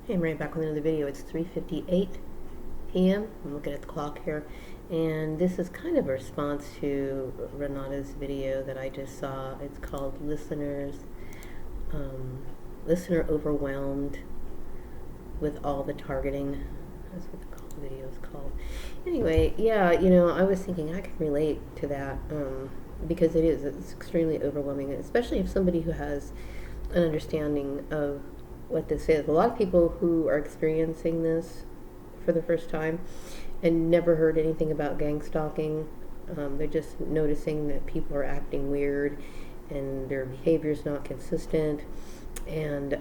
Hey, I'm right back with another video. It's 3:58 p.m. I'm looking at the clock here, and this is kind of a response to Renatas' video that I just saw. It's called Listener Overwhelmed with All the Targeting. That's what the video is called. Anyway, yeah, I was thinking I can relate to that because it's extremely overwhelming, especially if somebody who has an understanding of what this is. A lot of people who are experiencing this for the first time and never heard anything about gang stalking, they're just noticing that people are acting weird and their behavior is not consistent, and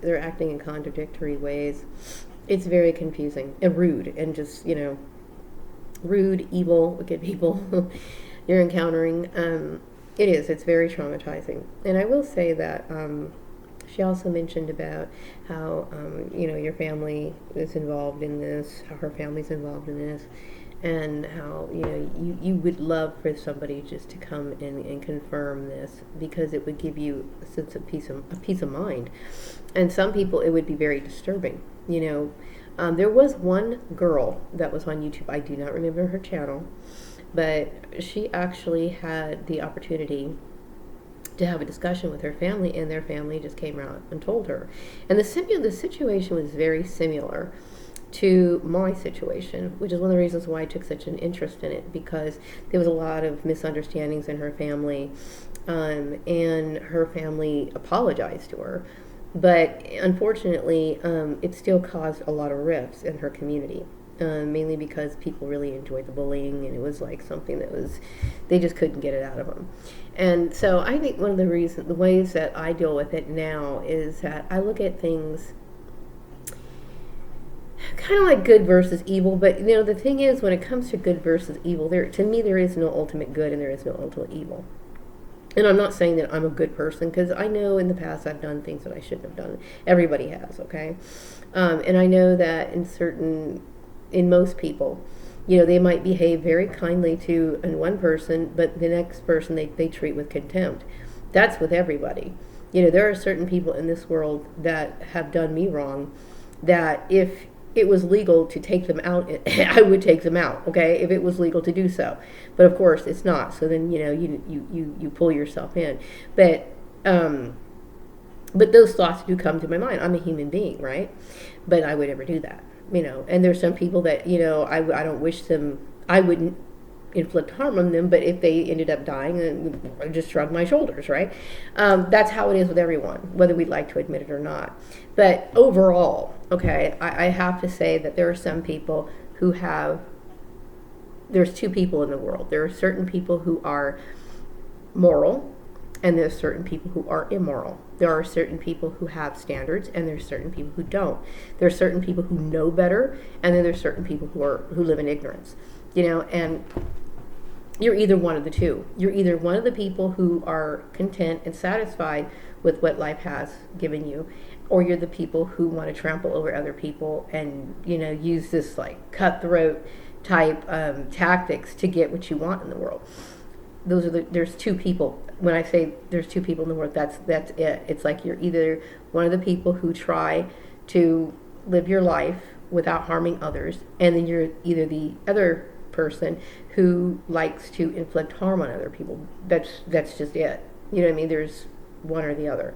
they're acting in contradictory ways. It's very confusing and rude, and just rude, evil, wicked people you're encountering. It's very traumatizing. And I will say that she also mentioned about how, your family is involved in this, how her family's involved in this, and how, you would love for somebody just to come in and confirm this, because it would give you a sense of peace of mind. And some people, it would be very disturbing. There was one girl that was on YouTube. I do not remember her channel, but she actually had the opportunity to have a discussion with her family, and their family just came around and told her. And the situation was very similar to my situation, which is one of the reasons why I took such an interest in it, because there was a lot of misunderstandings in her family, and her family apologized to her. But unfortunately, it still caused a lot of rifts in her community. Mainly because people really enjoyed the bullying, and it was like something that they just couldn't get it out of them. And so I think one of the ways that I deal with it now is that I look at things kind of like good versus evil. But the thing is, when it comes to good versus evil, to me there is no ultimate good and there is no ultimate evil. And I'm not saying that I'm a good person, because I know in the past I've done things that I shouldn't have done. Everybody has, okay? And I know that in most people, they might behave very kindly to one person, but the next person they treat with contempt. That's with everybody. There are certain people in this world that have done me wrong, that if it was legal to take them out, I would take them out, okay, if it was legal to do so. But of course it's not. So then you pull yourself in. But those thoughts do come to my mind. I'm a human being, right? But I would never do that. And there's some people that, I don't wish them, I wouldn't inflict harm on them, but if they ended up dying, then I just shrug my shoulders, right? That's how it is with everyone, whether we'd like to admit it or not. But overall, okay, I have to say that there are some people there's two people in the world. There are certain people who are moral, and there's certain people who are immoral. There are certain people who have standards, and there's certain people who don't. There are certain people who know better, and then there's certain people who live in ignorance. And you're either one of the two. You're either one of the people who are content and satisfied with what life has given you, or you're the people who want to trample over other people and use this like cutthroat type tactics to get what you want in the world. There's two people. When I say there's two people in the world, that's it. It's like you're either one of the people who try to live your life without harming others, and then you're either the other person who likes to inflict harm on other people. That's just it. You know what I mean? There's one or the other.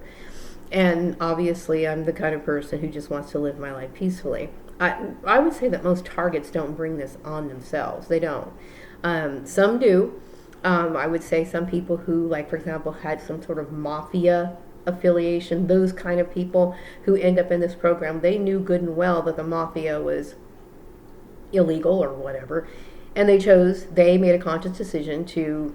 And obviously I'm the kind of person who just wants to live my life peacefully. I would say that most targets don't bring this on themselves. They don't. Some do. I would say some people who, like, for example, had some sort of mafia affiliation, those kind of people who end up in this program, they knew good and well that the mafia was illegal or whatever, and they made a conscious decision to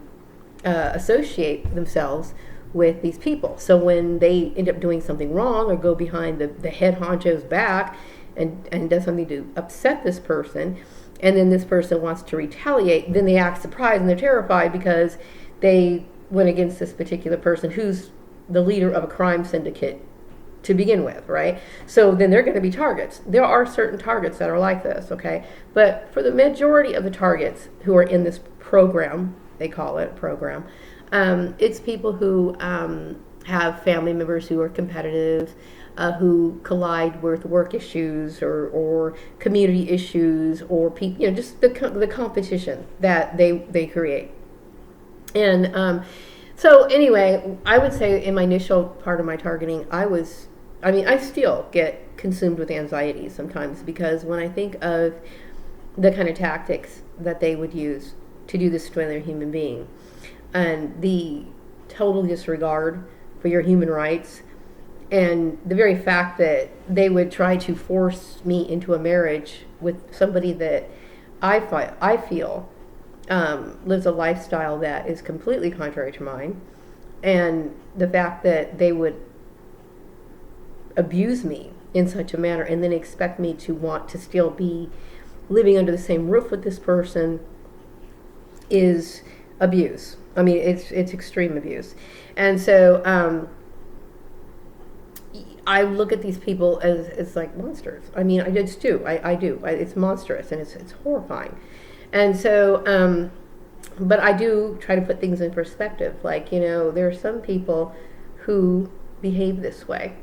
associate themselves with these people. So when they end up doing something wrong or go behind the head honcho's back and does something to upset this person, and then this person wants to retaliate, then they act surprised and they're terrified because they went against this particular person who's the leader of a crime syndicate to begin with, right? So then they're going to be targets. There are certain targets that are like this, okay? But for the majority of the targets who are in this program, they call it a program, it's people who have family members who are competitive, who collide with work issues or community issues or just the competition that they create. And so anyway, I would say in my initial part of my targeting, I still get consumed with anxiety sometimes, because when I think of the kind of tactics that they would use to do this to another human being, and the total disregard for your human rights, and the very fact that they would try to force me into a marriage with somebody that I feel lives a lifestyle that is completely contrary to mine, and the fact that they would abuse me in such a manner and then expect me to want to still be living under the same roof with this person is abuse. I mean, it's extreme abuse. And so I look at these people as like monsters. I mean, I just do. I do. It's monstrous, and it's horrifying. And so, but I do try to put things in perspective. Like, there are some people who behave this way.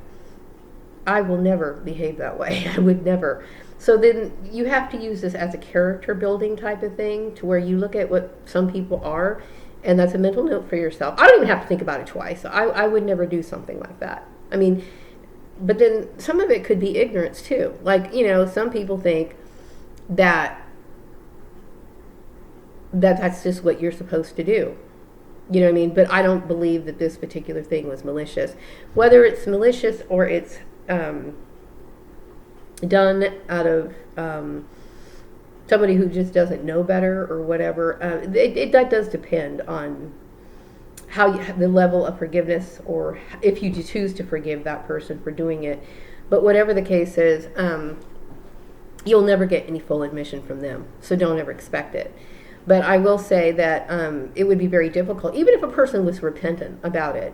I will never behave that way. I would never. So then you have to use this as a character building type of thing, to where you look at what some people are, and that's a mental note for yourself. I don't even have to think about it twice. I would never do something like that. I mean, but then some of it could be ignorance too. Like, some people think that that's just what you're supposed to do. You know what I mean? But I don't believe that this particular thing was malicious. Whether it's malicious or it's done out of somebody who just doesn't know better or whatever, that does depend on the level of forgiveness, or if you choose to forgive that person for doing it. But whatever the case is, you'll never get any full admission from them, so don't ever expect it. But I will say that it would be very difficult, even if a person was repentant about it,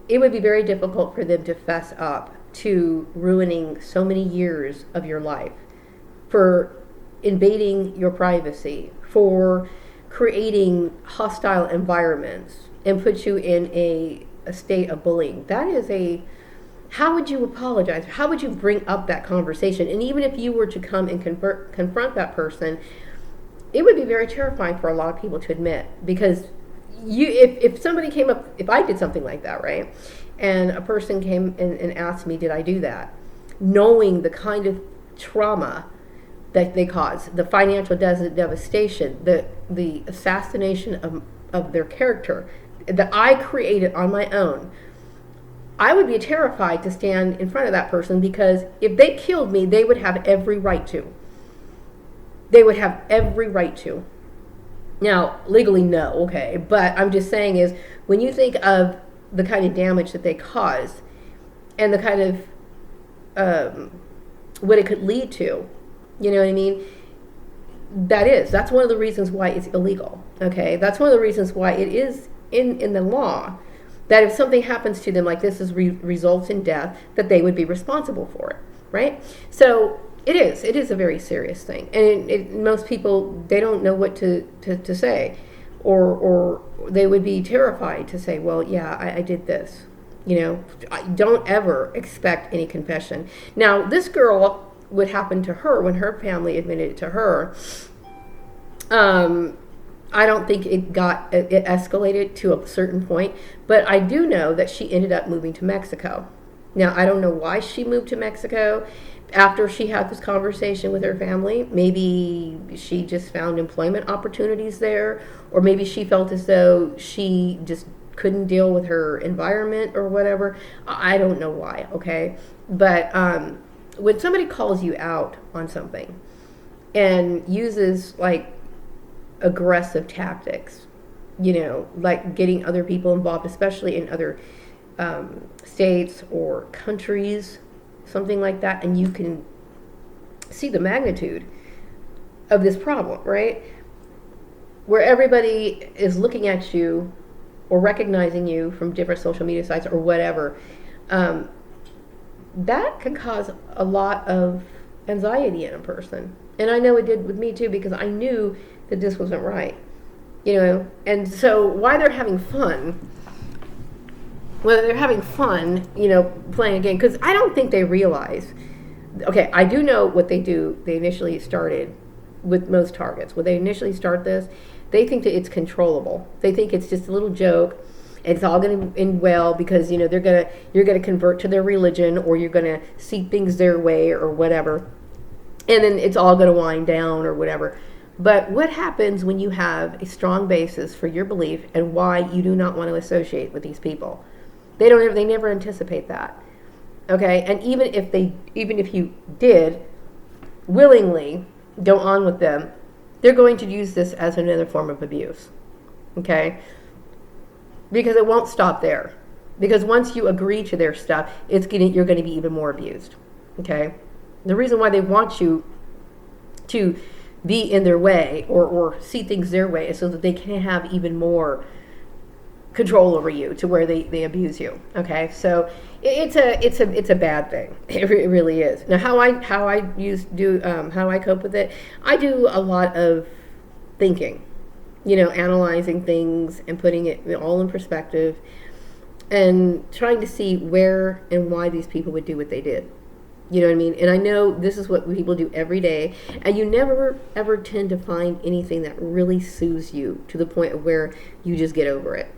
it would be very difficult for them to fess up to ruining so many years of your life, for invading your privacy, for creating hostile environments, and put you in a state of bullying. How would you apologize? How would you bring up that conversation? And even if you were to come and confront that person, it would be very terrifying for a lot of people to admit, because if somebody came up, if I did something like that, right, and a person came and asked me, did I do that, knowing the kind of trauma that they cause, the financial devastation, the assassination of their character that I created on my own, I would be terrified to stand in front of that person, because if they killed me, they would have every right to. They would have every right to. Now, legally, no, okay, but I'm just saying is, when you think of the kind of damage that they cause, and the kind of what it could lead to, you know what I mean? That's one of the reasons why it's illegal, okay? That's one of the reasons why it is in the law, that if something happens to them like this results in death, that they would be responsible for it, right? So it is a very serious thing, and most people, they don't know what to say, or they would be terrified to say, well, yeah, I did this. Don't ever expect any confession. Now, this girl, what happened to her when her family admitted it to her, I don't think it escalated to a certain point, but I do know that she ended up moving to Mexico. Now, I don't know why she moved to Mexico after she had this conversation with her family. Maybe she just found employment opportunities there, or maybe she felt as though she just couldn't deal with her environment or whatever. I don't know why, okay? But when somebody calls you out on something and uses like aggressive tactics, like getting other people involved, especially in other states or countries, something like that, and you can see the magnitude of this problem, right? Where everybody is looking at you or recognizing you from different social media sites or whatever, that can cause a lot of anxiety in a person. And I know it did with me too, because I knew that this wasn't right, And so while they're having fun, whether they're having fun, playing a game, because I don't think they realize. Okay, I do know what they do. They initially started with most targets. When they initially start this, they think that it's controllable. They think it's just a little joke. It's all going to end well because you're gonna convert to their religion, or you're gonna see things their way or whatever, and then it's all going to wind down or whatever. But what happens when you have a strong basis for your belief and why you do not want to associate with these people? They never anticipate that. Okay, and even if you did willingly go on with them, they're going to use this as another form of abuse. Okay, because it won't stop there. Because once you agree to their stuff, you're going to be even more abused. Okay, the reason why they want you to be in their way or see things their way is so that they can have even more control over you, to where they abuse you. Okay, so it's a bad thing. It really is. Now, how I cope with it, I do a lot of thinking, analyzing things and putting it all in perspective, and trying to see where and why these people would do what they did. You know what I mean? And I know this is what people do every day, and you never ever tend to find anything that really soothes you to the point of where you just get over it.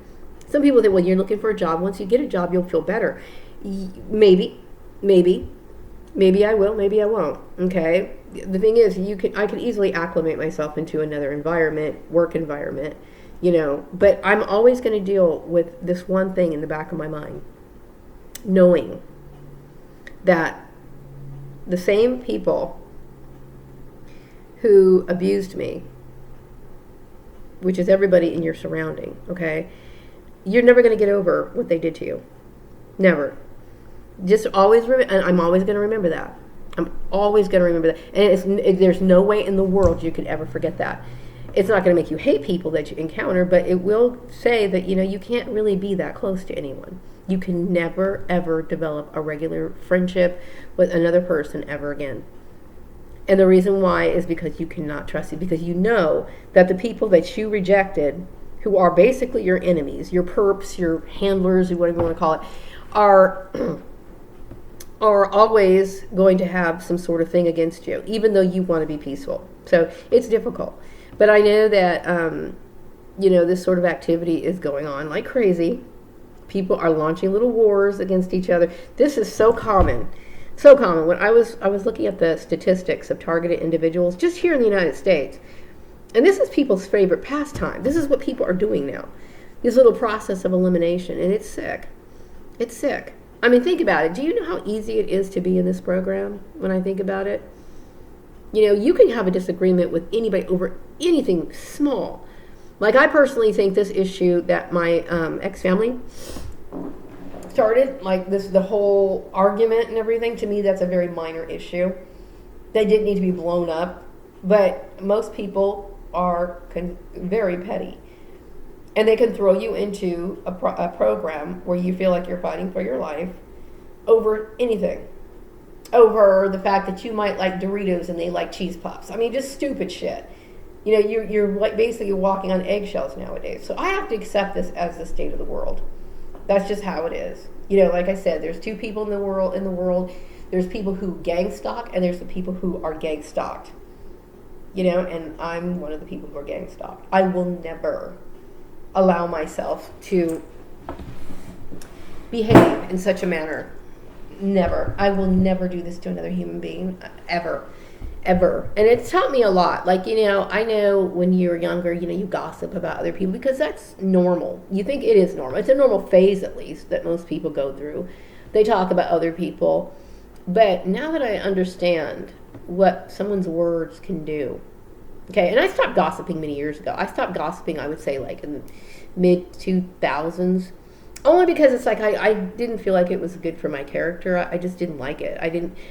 Some people think, well, you're looking for a job. Once you get a job, you'll feel better. Maybe I will, maybe I won't. Okay. The thing is, I could easily acclimate myself into another work environment, but I'm always going to deal with this one thing in the back of my mind, knowing that the same people who abused me, which is everybody in your surrounding, okay, you're never going to get over what they did to you. Never. Just always, and I'm always going to remember that. I'm always going to remember that. And there's no way in the world you could ever forget that. It's not going to make you hate people that you encounter, but it will say that, you can't really be that close to anyone. You can never, ever develop a regular friendship with another person ever again. And the reason why is because you cannot trust it, because you know that the people that you rejected, who are basically your enemies, your perps, your handlers, or whatever you want to call it, are always going to have some sort of thing against you, even though you want to be peaceful. So it's difficult. But I know that, this sort of activity is going on like crazy. People are launching little wars against each other. This is so common. So common. When I was looking at the statistics of targeted individuals just here in the United States, and this is people's favorite pastime. This is what people are doing now. This little process of elimination, and it's sick. It's sick. I mean, think about it. Do you know how easy it is to be in this program when I think about it? You can have a disagreement with anybody over anything small. Like, I personally think this issue that my ex-family started, like the whole argument and everything, to me, that's a very minor issue. They didn't need to be blown up. But most people are very petty. And they can throw you into a program where you feel like you're fighting for your life over anything. Over the fact that you might like Doritos and they like cheese puffs. I mean, just stupid shit. You're like basically walking on eggshells nowadays. So I have to accept this as the state of the world. That's just how it is. Like I said, there's two people in the world. There's people who gang stalk, and there's the people who are gang stalked. And I'm one of the people who are gang stalked. I will never allow myself to behave in such a manner. Never. I will never do this to another human being, ever. Ever. And it's taught me a lot. Like, I know when you're younger, you gossip about other people because that's normal. You think it is normal. It's a normal phase, at least, that most people go through. They talk about other people. But now that I understand what someone's words can do. Okay, and I stopped gossiping many years ago. I stopped gossiping, I would say, like in the mid-2000s. Only because it's like I didn't feel like it was good for my character. I just didn't like it.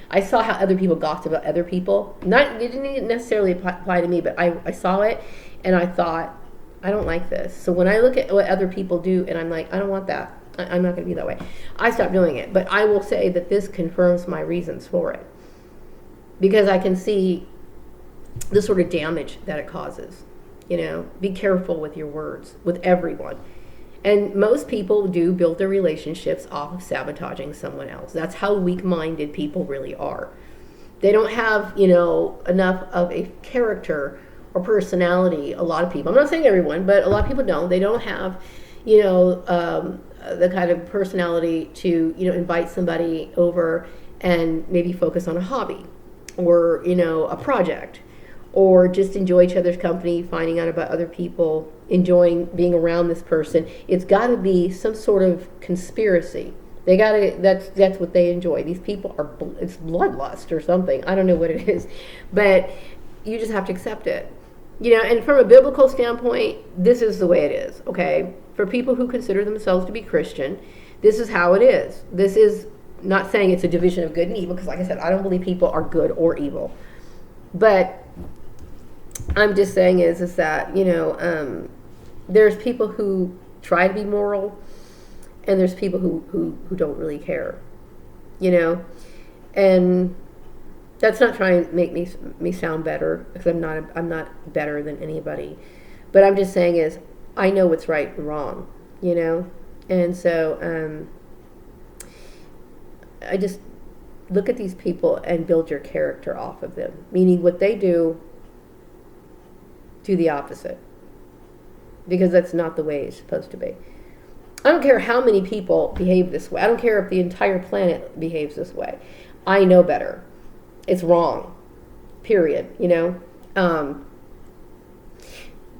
I saw how other people gossip about other people. It didn't necessarily apply to me, but I saw it, and I thought, I don't like this. So when I look at what other people do, and I'm like, I don't want that. I'm not going to be that way. I stopped doing it. But I will say that this confirms my reasons for it. Because I can see the sort of damage that it causes. Be careful with your words, with everyone. And most people do build their relationships off of sabotaging someone else. That's how weak-minded people really are. They don't have, enough of a character or personality. A lot of people, I'm not saying everyone, but a lot of people don't. They don't have, the kind of personality to, invite somebody over and maybe focus on a hobby or, a project, or just enjoy each other's company, finding out about other people, enjoying being around this person. It's got to be some sort of conspiracy. They got to. That's what they enjoy. These people are. It's bloodlust or something. I don't know what it is, but you just have to accept it. And from a biblical standpoint, this is the way it is. Okay, for people who consider themselves to be Christian, this is how it is. This is not saying it's a division of good and evil, because, like I said, I don't believe people are good or evil, but I'm just saying is that, there's people who try to be moral, and there's people who don't really care, and that's not trying to make me sound better, because I'm not better than anybody, but I'm just saying is I know what's right and wrong, and so I just look at these people and build your character off of them, meaning what they do the opposite, because that's not the way it's supposed to be. I don't care how many people behave this way. I don't care if the entire planet behaves this way. I know better. It's wrong. Period.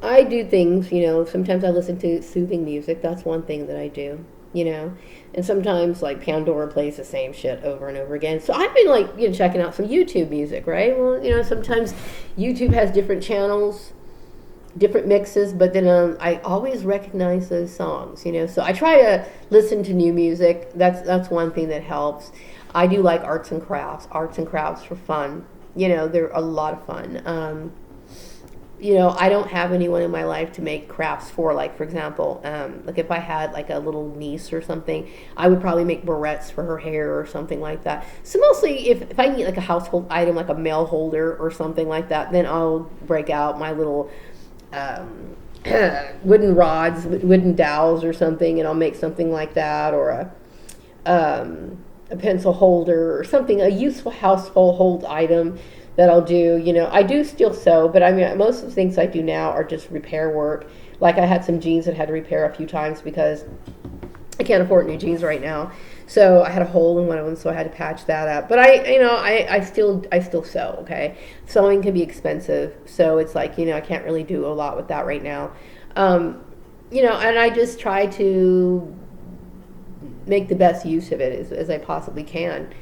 I do things, sometimes I listen to soothing music. That's one thing that I do, and sometimes like Pandora plays the same shit over and over again. So I've been checking out some YouTube music, right? Well, sometimes YouTube has different channels, different mixes, but then I always recognize those songs, so I try to listen to new music. That's one thing that helps. I do like arts and crafts for fun. They're a lot of fun. I don't have anyone in my life to make crafts for, like, for example, like if I had like a little niece or something, I would probably make barrettes for her hair or something like that. So mostly if I need like a household item, like a mail holder or something like that, then I'll break out my little wooden rods, wooden dowels or something, and I'll make something like that, or a pencil holder or something, a useful household item that I'll do. I do still sew, but I mean, most of the things I do now are just repair work. Like I had some jeans that I had to repair a few times because I can't afford new jeans right now. So I had a hole in one of them, so I had to patch that up. But I still sew. Okay, sewing can be expensive, so it's like, I can't really do a lot with that right now. And I just try to make the best use of it as I possibly can.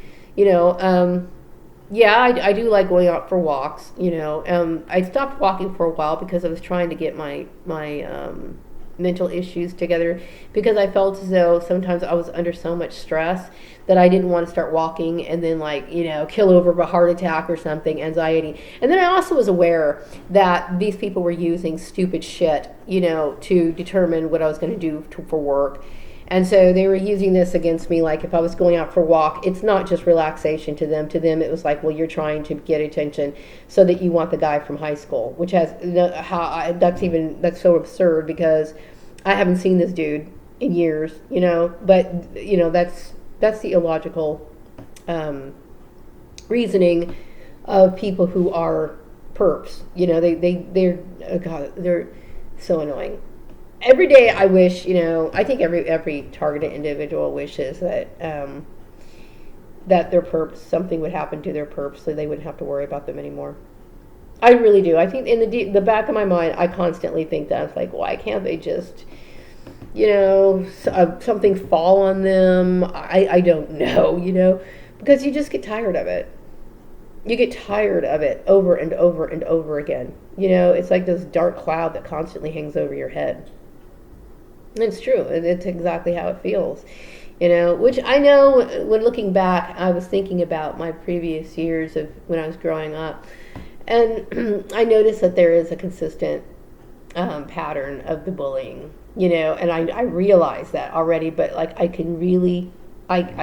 Yeah, I do like going out for walks. I stopped walking for a while because I was trying to get my mental issues together, because I felt as though sometimes I was under so much stress that I didn't want to start walking and then kill over of a heart attack or something, anxiety. And then I also was aware that these people were using stupid shit, to determine what I was going to do for work. And so they were using this against me. Like if I was going out for a walk, it's not just relaxation to them. To them, it was like, well, you're trying to get attention so that you want the guy from high school, which has that's so absurd, because I haven't seen this dude in years, But that's the illogical reasoning of people who are perps. They're so annoying. Every day I wish, I think every targeted individual wishes that that their perps, something would happen to their perps so they wouldn't have to worry about them anymore. I really do. I think in the back of my mind, I constantly think that. It's like, why can't they just, something fall on them? I don't know, because you just get tired of it. You get tired of it over and over and over again. It's like this dark cloud that constantly hangs over your head. And it's true. It's exactly how it feels. Which I know, when looking back, I was thinking about my previous years of when I was growing up. And I noticed that there is a consistent pattern of the bullying, and I realize that already, but like I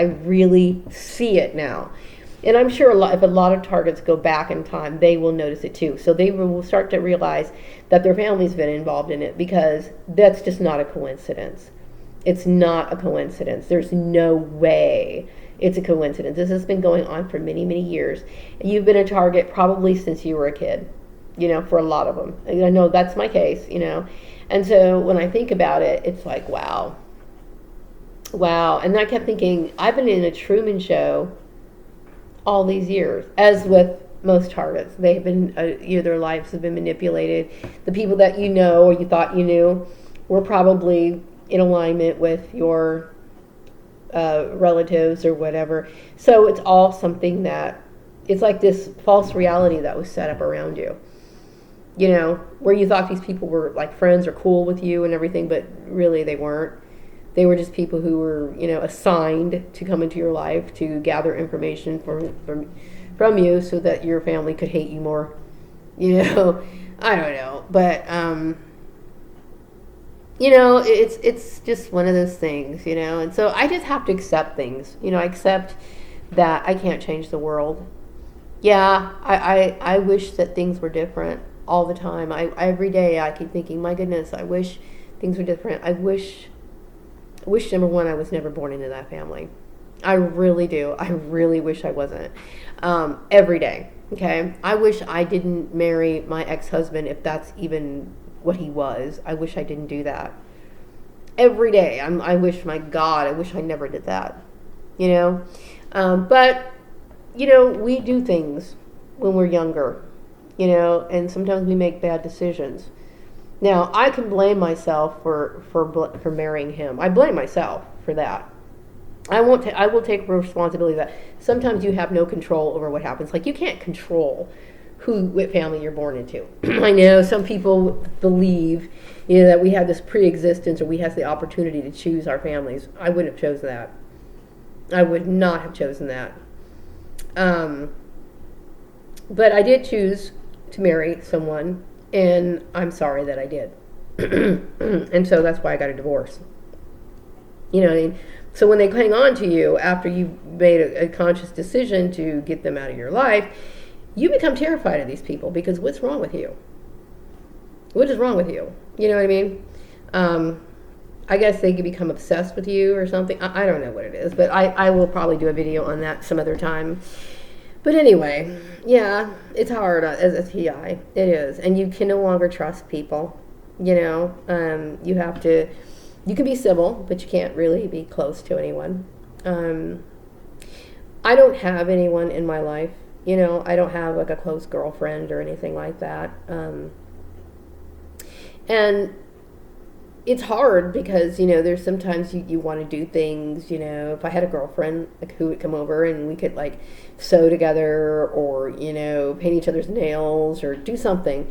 really see it now. And I'm sure if a lot of targets go back in time, they will notice it too. So they will start to realize that their family's been involved in it, because that's just not a coincidence. It's not a coincidence. There's no way it's a coincidence. This has been going on for many, many years. You've been a target probably since you were a kid, for a lot of them. I know that's my case. And so when I think about it, it's like, wow. Wow. And I kept thinking, I've been in a Truman Show all these years, as with most targets. They've been, their lives have been manipulated. The people that you know or you thought you knew were probably in alignment with your relatives or whatever. So it's all something that, it's like this false reality that was set up around you. Where you thought these people were like friends or cool with you and everything, but really they weren't. They were just people who were, assigned to come into your life to gather information from you so that your family could hate you more. I don't know. But, it's just one of those things, And so I just have to accept things. I accept that I can't change the world. Yeah, I wish that things were different all the time. Every day I keep thinking, my goodness, I wish things were different. I wish, number one, I was never born into that family. I really do. I really wish I wasn't. Every day, okay? I wish I didn't marry my ex-husband, if that's even what he was. I wish I didn't do that. Every day, I wish, my God, I wish I never did that. But, we do things when we're younger, and sometimes we make bad decisions. Now, I can blame myself for marrying him. I blame myself for that. I will take responsibility for that. Sometimes you have no control over what happens. Like, you can't control what family you're born into. I know some people believe, that we have this pre-existence, or we have the opportunity to choose our families. I wouldn't have chosen that. I would not have chosen that. But I did choose to marry someone, and I'm sorry that I did. And so that's why I got a divorce. What I mean? So when they hang on to you after you've made a conscious decision to get them out of your life, you become terrified of these people, because what's wrong with you? What is wrong with you? You know what I mean? I guess they could become obsessed with you or something. I don't know what it is, but I will probably do a video on that some other time. But anyway, yeah, it's hard as a TI. It is. And you can no longer trust people. You have to, you can be civil, but you can't really be close to anyone. I don't have anyone in my life. I don't have like a close girlfriend or anything like that. And it's hard because, there's sometimes you want to do things, if I had a girlfriend like who would come over and we could like sew together or, paint each other's nails or do something.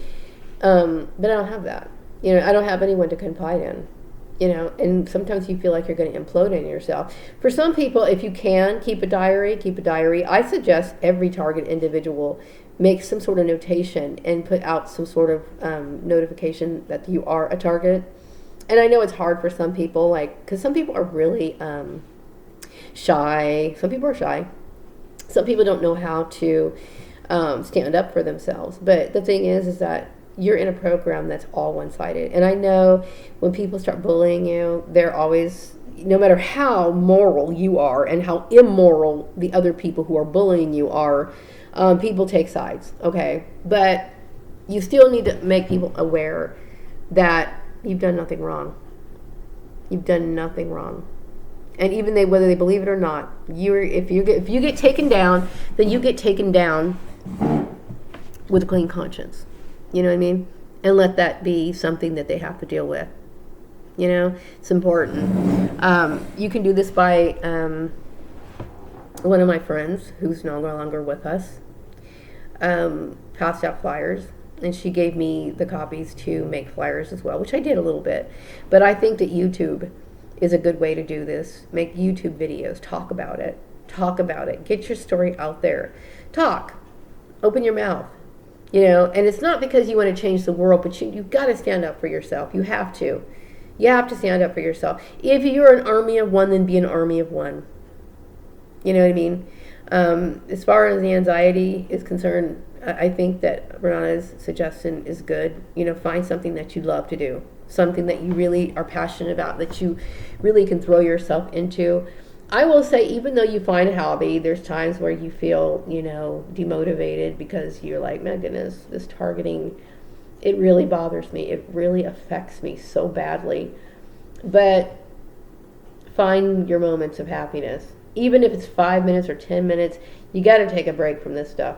But I don't have that. I don't have anyone to confide in, and sometimes you feel like you're going to implode in yourself. For some people, if you can keep a diary. I suggest every target individual make some sort of notation and put out some sort of notification that you are a target. And I know it's hard for some people, because some people are really shy. Some people are shy. Some people don't know how to stand up for themselves. But the thing is that you're in a program that's all one-sided. And I know when people start bullying you, they're always, no matter how moral you are and how immoral the other people who are bullying you are, people take sides, okay? But you still need to make people aware that you've done nothing wrong. You've done nothing wrong. And even whether they believe it or not, if you get taken down, then you get taken down with a clean conscience. You know what I mean? And let that be something that they have to deal with. It's important. You can do this by one of my friends who's no longer with us passed out flyers. And she gave me the copies to make flyers as well, which I did a little bit. But I think that YouTube is a good way to do this. Make YouTube videos. Talk about it. Get your story out there. Talk. Open your mouth. And it's not because you want to change the world, but you've got to stand up for yourself. You have to. You have to stand up for yourself. If you're an army of one, then be an army of one. You know what I mean? As far as the anxiety is concerned, I think that Renatas' suggestion is good. Find something that you love to do. something that you really are passionate about, that you really can throw yourself into. I will say, even though you find a hobby, there's times where you feel, demotivated because you're like, my goodness, this targeting, it really bothers me. It really affects me so badly. But find your moments of happiness. Even if it's 5 minutes or 10 minutes, you got to take a break from this stuff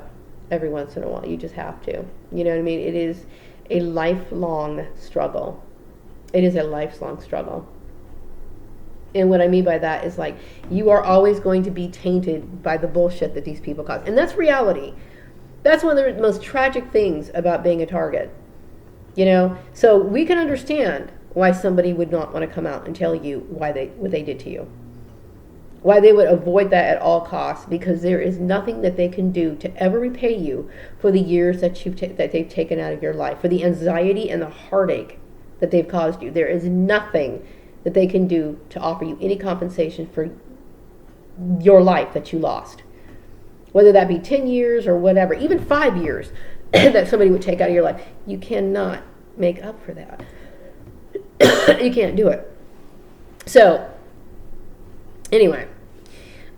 every once in a while. You just have to. You know what I mean? It is a lifelong struggle. It is a lifelong struggle. And what I mean by that is, like, you are always going to be tainted by the bullshit that these people cause. And that's reality. That's one of the most tragic things about being a target. So we can understand why somebody would not want to come out and tell you what they did to you. Why they would avoid that at all costs, because there is nothing that they can do to ever repay you for the years that that they've taken out of your life, for the anxiety and the heartache that they've caused you. There is nothing that they can do to offer you any compensation for your life that you lost. Whether that be 10 years or whatever, even 5 years that somebody would take out of your life, you cannot make up for that. You can't do it. So, anyway,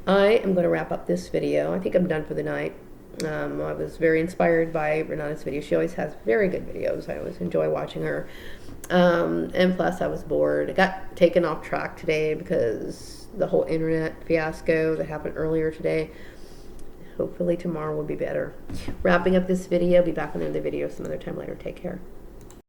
I am going to wrap up this video. I think I'm done for the night. I was very inspired by Renatas' video. She always has very good videos. I always enjoy watching her. And plus, I was bored. I got taken off track today because the whole internet fiasco that happened earlier today. Hopefully tomorrow will be better. Wrapping up this video. Be back on another video some other time later. Take care.